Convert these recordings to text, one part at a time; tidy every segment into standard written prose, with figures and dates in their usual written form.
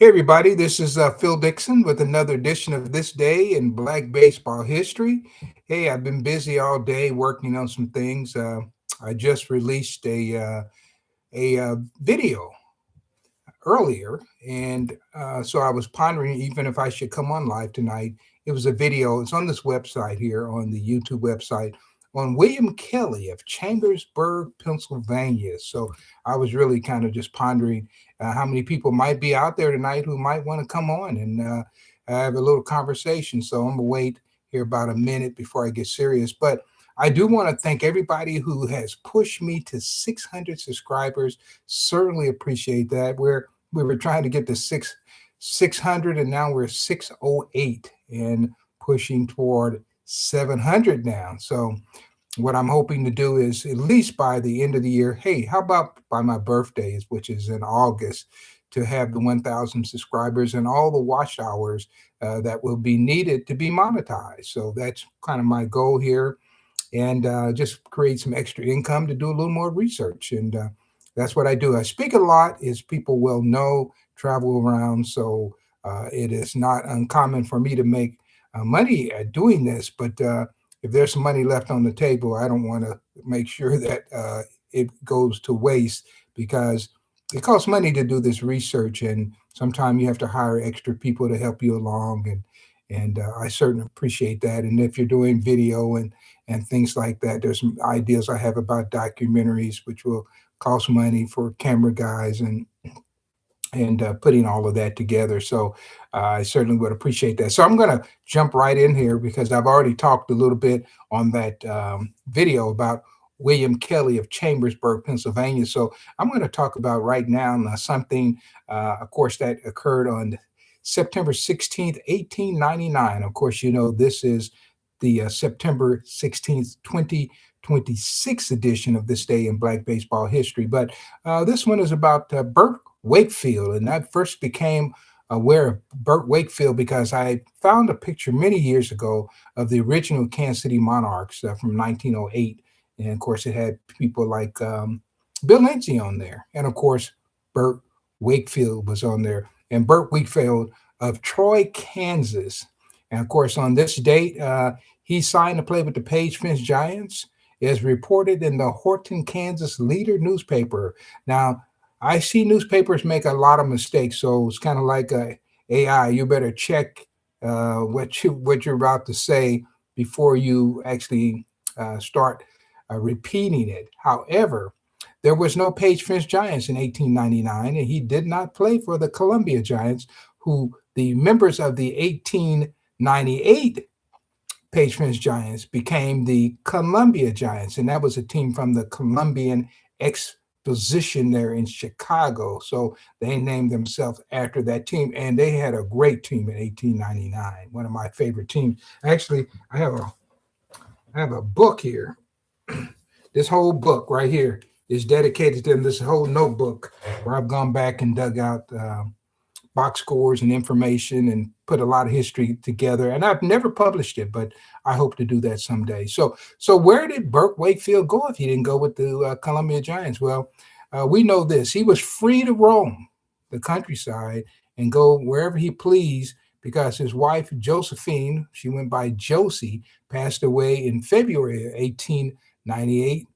Hey everybody, this is Phil Dixon with another edition of This Day in Black Baseball History. Hey, I've been busy all day working on some things. I just released a video earlier, and so I was pondering even if I should come on live tonight. It was a video. It's on this website here, on the YouTube website, on William Kelly of Chambersburg, Pennsylvania. So I was really kind of just pondering how many people might be out there tonight who might want to come on and have a little conversation. So I'm gonna wait here about a minute before I get serious, but I do want to thank everybody who has pushed me to 600 subscribers. Certainly appreciate that. We were trying to get to 600, and now we're 608 and pushing toward 700 now. So what I'm hoping to do is at least by the end of the year, hey, how about by my birthday, which is in August, to have the 1,000 subscribers and all the watch hours that will be needed to be monetized. So that's kind of my goal here, and just create some extra income to do a little more research. And that's what I do. I speak a lot, as people will know, travel around. So it is not uncommon for me to make money at doing this. But if there's some money left on the table, I don't want to make sure that it goes to waste, because it costs money to do this research. And sometimes you have to hire extra people to help you along. And I certainly appreciate that. And if you're doing video and things like that, there's some ideas I have about documentaries, which will cost money for camera guys and putting all of that together. So I certainly would appreciate that. So I'm going to jump right in here because I've already talked a little bit on that video about William Kelly of Chambersburg, Pennsylvania. So I'm going to talk about right now something, of course, that occurred on September 16th, 1899. Of course, you know, this is the September 16th, 2026 edition of This Day in Black Baseball History. But this one is about Burt Wakefield. And I first became aware of Burt Wakefield because I found a picture many years ago of the original Kansas City Monarchs from 1908. And of course, it had people like Bill Lindsay on there. And of course, Burt Wakefield was on there. And Burt Wakefield of Troy, Kansas. And of course, on this date, he signed to play with the Page Fence Giants, as reported in the Horton, Kansas Leader newspaper. Now, I see newspapers make a lot of mistakes, so it's kind of like AI. You better check what you're about to say before you actually start repeating it. However, there was no Page Fence Giants in 1899, and he did not play for the Columbia Giants, who the members of the 1898 Page Fence Giants became the Columbia Giants, and that was a team from the Columbian Exposition there in Chicago. So they named themselves after that team, and they had a great team in 1899. One of my favorite teams. Actually, I have a book here. This whole book right here is dedicated to them. This whole notebook where I've gone back and dug out box scores and information and put a lot of history together. And I've never published it, but I hope to do that someday. So where did Burt Wakefield go if he didn't go with the Columbia Giants? Well, we know this. He was free to roam the countryside and go wherever he pleased, because his wife, Josephine, she went by Josie, passed away in February of 1898,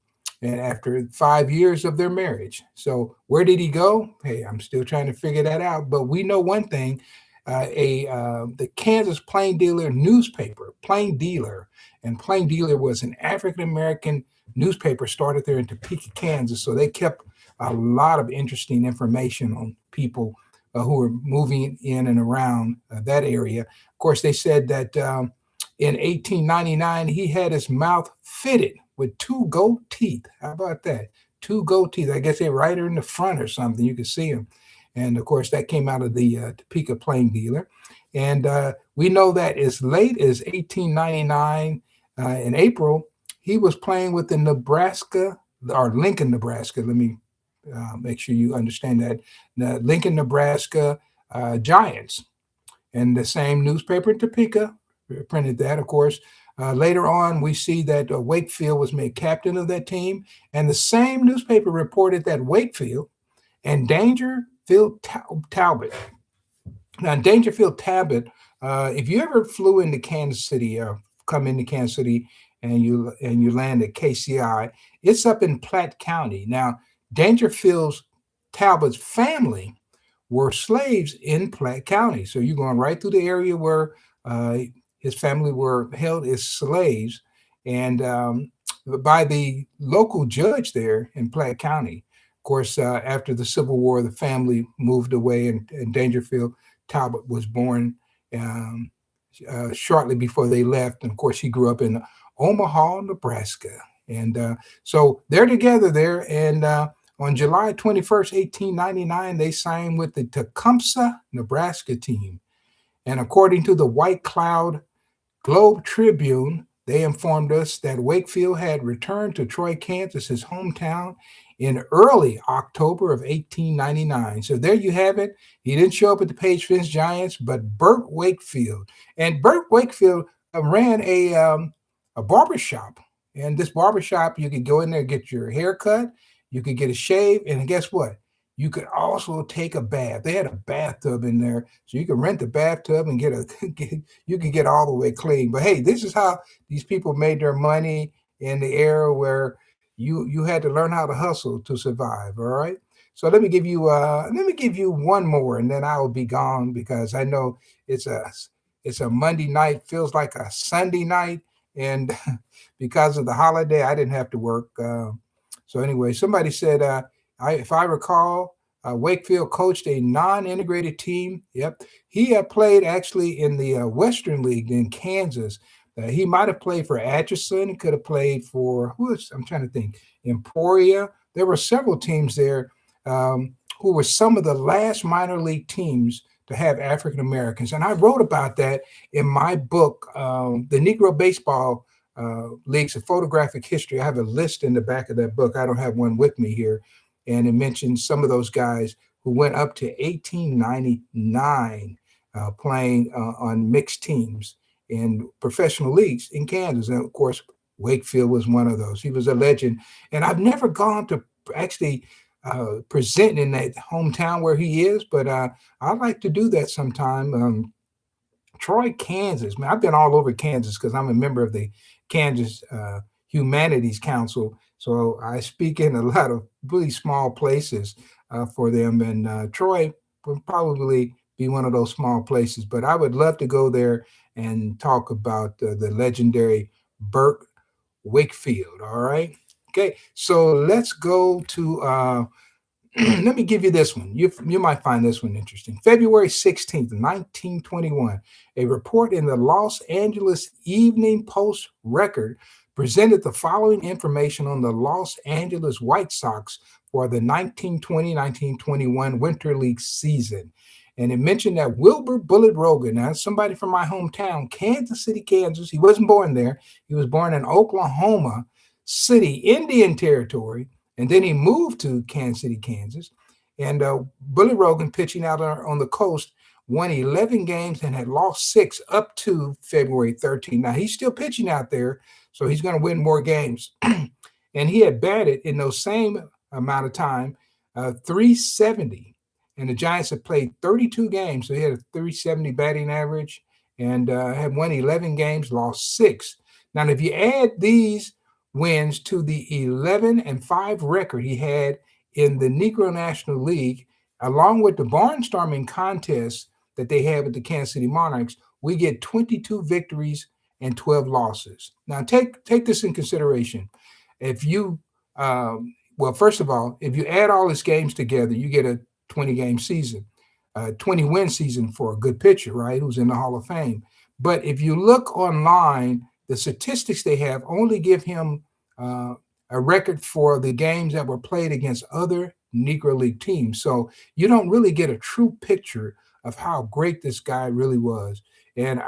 and after 5 years of their marriage. So where did he go? Hey, I'm still trying to figure that out. But we know one thing: the Kansas Plain Dealer newspaper, Plain Dealer, and Plain Dealer was an African American newspaper started there in Topeka, Kansas. So they kept a lot of interesting information on people who were moving in and around that area. Of course, they said that in 1899 he had his mouth fitted with two gold teeth. How about that? Two gold teeth. I guess they're right in the front or something. You can see them. And of course, that came out of the Topeka Plain Dealer. And we know that as late as 1899, in April, he was playing with the Nebraska, or Lincoln, Nebraska. Let me make sure you understand that. The Lincoln, Nebraska Giants. And the same newspaper in Topeka printed that, of course. Later on, we see that Wakefield was made captain of that team, and the same newspaper reported that Wakefield and Dangerfield Talbot Now, Dangerfield Talbot, if you ever flew into Kansas City or come into Kansas City and you land at KCI, it's up in Platte County. Now, Dangerfield's Talbot's family were slaves in Platte County. So you're going right through the area where uh, his family were held as slaves, and by the local judge there in Platte County. Of course, after the Civil War, the family moved away, and Dangerfield Talbot was born um, shortly before they left. And of course, he grew up in Omaha, Nebraska. And so they're together there. And on July 21st, 1899, they signed with the Tecumseh, Nebraska team. And according to the White Cloud Globe Tribune, they informed us that Wakefield had returned to Troy, Kansas, his hometown, in early October of 1899. So there you have it. He didn't show up at the Page Fence Giants, but Burt Wakefield. And Burt Wakefield ran a barber shop. And this barber shop, you could go in there and get your hair cut, you could get a shave, and guess what? You could also take a bath. They had a bathtub in there, so you could rent the bathtub and you could get all the way clean. But hey, this is how these people made their money in the era where you had to learn how to hustle to survive. All right. So let me give you one more, and then I will be gone because I know it's a it's a Monday night, feels like a Sunday night, and because of the holiday, I didn't have to work. So anyway, somebody said, if I recall, Wakefield coached a non-integrated team. Yep, he played actually in the Western League in Kansas. He might have played for Atchison. He could have played for who is? I'm trying to think. Emporia. There were several teams there who were some of the last minor league teams to have African Americans, and I wrote about that in my book, The Negro Baseball Leagues of Photographic History. I have a list in the back of that book. I don't have one with me here, and it mentions some of those guys who went up to 1899 playing on mixed teams in professional leagues in Kansas. And of course, Wakefield was one of those. He was a legend. And I've never gone to actually present in that hometown where he is, but I'd like to do that sometime. Troy, Kansas. Man, I've been all over Kansas because I'm a member of the Kansas Humanities Council. So I speak in a lot of really small places for them. And Troy would probably be one of those small places. But I would love to go there and talk about the legendary Burt Wakefield. All right. Okay. So let's go to let me give you this one. You might find this one interesting. February 16th, 1921, a report in the Los Angeles Evening Post Record presented the following information on the Los Angeles White Sox for the 1920-1921 Winter League season. And it mentioned that Wilbur Bullet Rogan, now somebody from my hometown, Kansas City, Kansas. He wasn't born there. He was born in Oklahoma City, Indian Territory. And then he moved to Kansas City, Kansas. And Bully Rogan, pitching out on the coast, won 11 games and had lost 6 up to February 13th. Now, he's still pitching out there, so he's going to win more games. And he had batted in those same amount of time, 370. And the Giants had played 32 games, so he had a 370 batting average and had won 11 games, lost 6. Now, if you add these wins to the 11-5 record he had in the Negro National League, along with the barnstorming contest that they had with the Kansas City Monarchs, we get 22 victories and 12 losses. Now, take this in consideration. If you, well, first of all, if you add all his games together, you get a 20-game season, 20-win season for a good pitcher, right, who's in the Hall of Fame. But if you look online, the statistics they have only give him a record for the games that were played against other Negro League teams. So you don't really get a true picture of how great this guy really was. And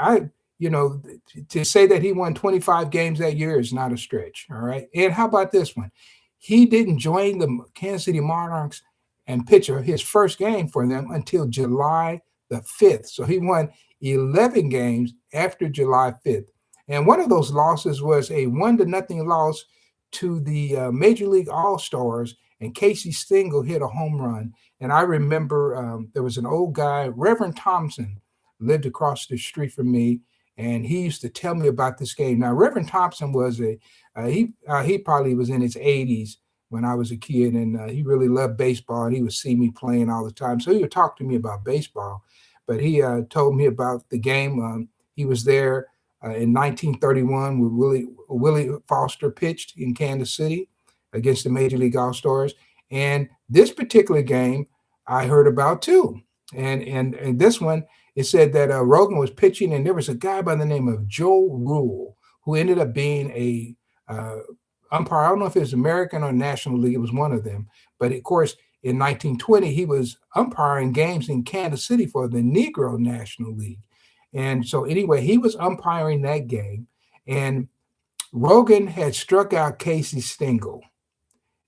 to say that he won 25 games that year is not a stretch. All right. And how about this one? He didn't join the Kansas City Monarchs and pitch his first game for them until July the 5th. So he won 11 games after July 5th. And one of those losses was a 1-0 loss to the Major League All-Stars and Casey Stengel hit a home run. And I remember there was an old guy, Reverend Thompson, lived across the street from me, and he used to tell me about this game. Now, Reverend Thompson was he probably was in his 80s when I was a kid, and he really loved baseball, and he would see me playing all the time. So he would talk to me about baseball, but he told me about the game. He was there in 1931 when Willie Foster pitched in Kansas City against the Major League All Stars, and this particular game I heard about too. And this one, it said that Rogan was pitching, and there was a guy by the name of Joe Rule who ended up being a umpire. I don't know if it was American or National League. It was one of them. But of course, in 1920, he was umpiring games in Kansas City for the Negro National League. And so, anyway, he was umpiring that game. And Rogan had struck out Casey Stengel.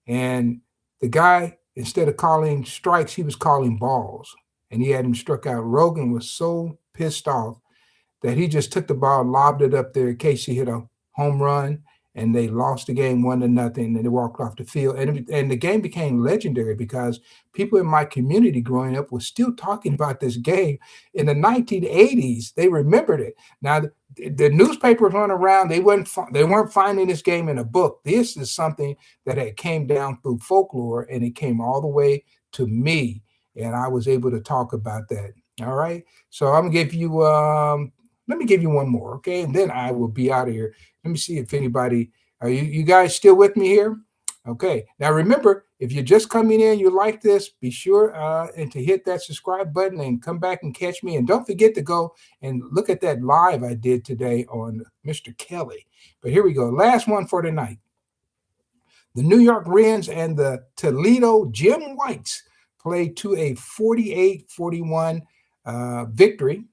And the guy, instead of calling strikes, he was calling balls. And he had him struck out. Rogan was so pissed off that he just took the ball, lobbed it up there. Casey hit a home run, and they lost the game 1-0, and they walked off the field. And the game became legendary because people in my community growing up were still talking about this game in the 1980s. They remembered it. Now, the newspapers went around. They weren't finding this game in a book. This is something that had came down through folklore, and it came all the way to me, and I was able to talk about that. All right. So I'm gonna give you let me give you one more, okay? And then I will be out of here. Let me see if anybody, are you guys still with me here? Okay. Now remember, if you're just coming in, you like this, be sure and to hit that subscribe button and come back and catch me. And don't forget to go and look at that live I did today on Mr. Kelly. But here we go. Last one for tonight. The New York Rens and the Toledo Jim Whites played to a 48-41 victory,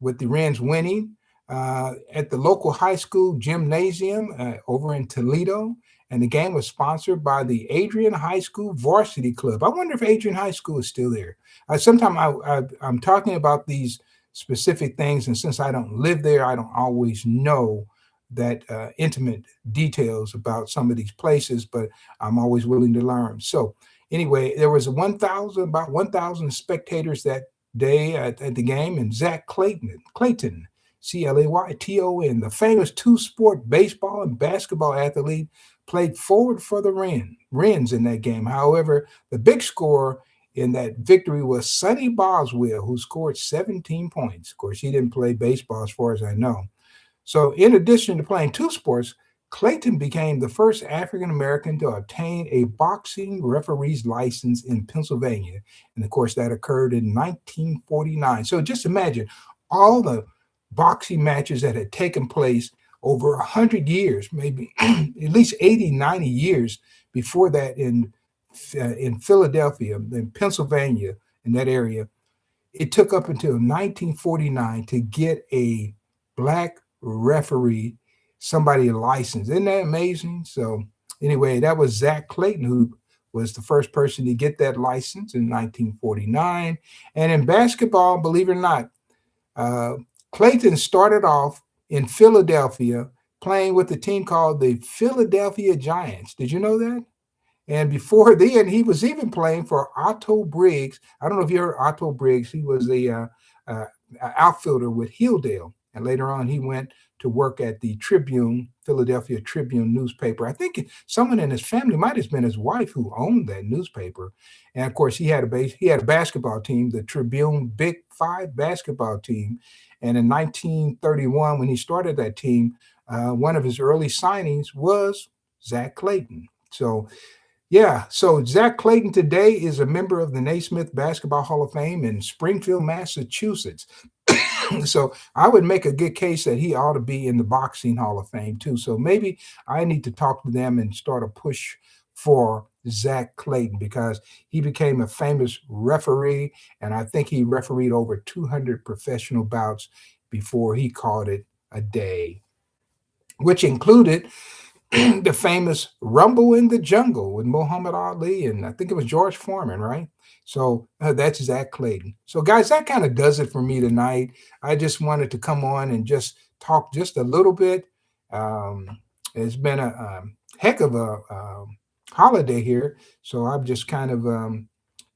with the Rens winning at the local high school gymnasium over in Toledo. And the game was sponsored by the Adrian High School Varsity Club. I wonder if Adrian High School is still there. Sometimes I'm talking about these specific things, and since I don't live there, I don't always know that intimate details about some of these places, but I'm always willing to learn. So anyway, there was about 1,000 spectators that day at the game, and Zach Clayton, Clayton, the famous two-sport baseball and basketball athlete, played forward for the Rens in that game. However, the big scorer in that victory was Sonny Boswell, who scored 17 points. Of course, he didn't play baseball as far as I know. So in addition to playing two sports, Clayton became the first African-American to obtain a boxing referee's license in Pennsylvania. And of course, that occurred in 1949. So just imagine all the boxing matches that had taken place over 100 years, maybe at least 80, 90 years before that in Philadelphia, in Pennsylvania, in that area. It took up until 1949 to get a black referee, somebody licensed. Isn't that amazing? So anyway, that was Zach Clayton, who was the first person to get that license in 1949. And in basketball, believe it or not, Clayton started off in Philadelphia playing with a team called the Philadelphia Giants. Did you know that? And before then, he was even playing for Otto Briggs. I don't know if you heard Otto Briggs. He was the outfielder with Hilldale. And later on, he went to work at the Tribune, Philadelphia Tribune newspaper. I think someone in his family, might have been his wife, who owned that newspaper. And of course, he had a basketball team, the Tribune Big Five basketball team. And in 1931, when he started that team, one of his early signings was Zach Clayton. So Zach Clayton today is a member of the Naismith Basketball Hall of Fame in Springfield, Massachusetts. So I would make a good case that he ought to be in the Boxing Hall of Fame too. So maybe I need to talk to them and start a push for Zach Clayton, because he became a famous referee, and I think he refereed over 200 professional bouts before he called it a day, which included the famous Rumble in the Jungle with Muhammad Ali, and I think it was George Foreman, right? So that's Zach Clayton. So guys, that kind of does it for me tonight. I just wanted to come on and just talk just a little bit. It's been a heck of a holiday here. So I'm just kind of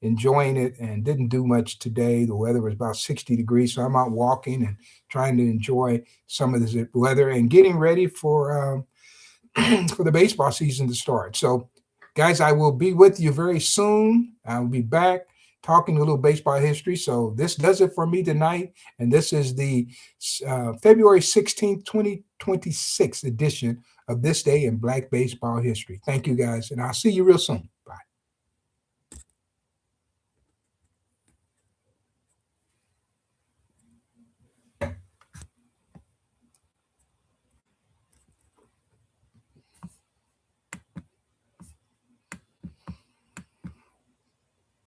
enjoying it and didn't do much today. The weather was about 60 degrees. So I'm out walking and trying to enjoy some of this weather and getting ready for the baseball season to start. So, guys, I will be with you very soon. I'll be back talking a little baseball history. So, this does it for me tonight. And this is the February 16th, 2026 edition of This Day in Black Baseball History. Thank you, guys. And I'll see you real soon.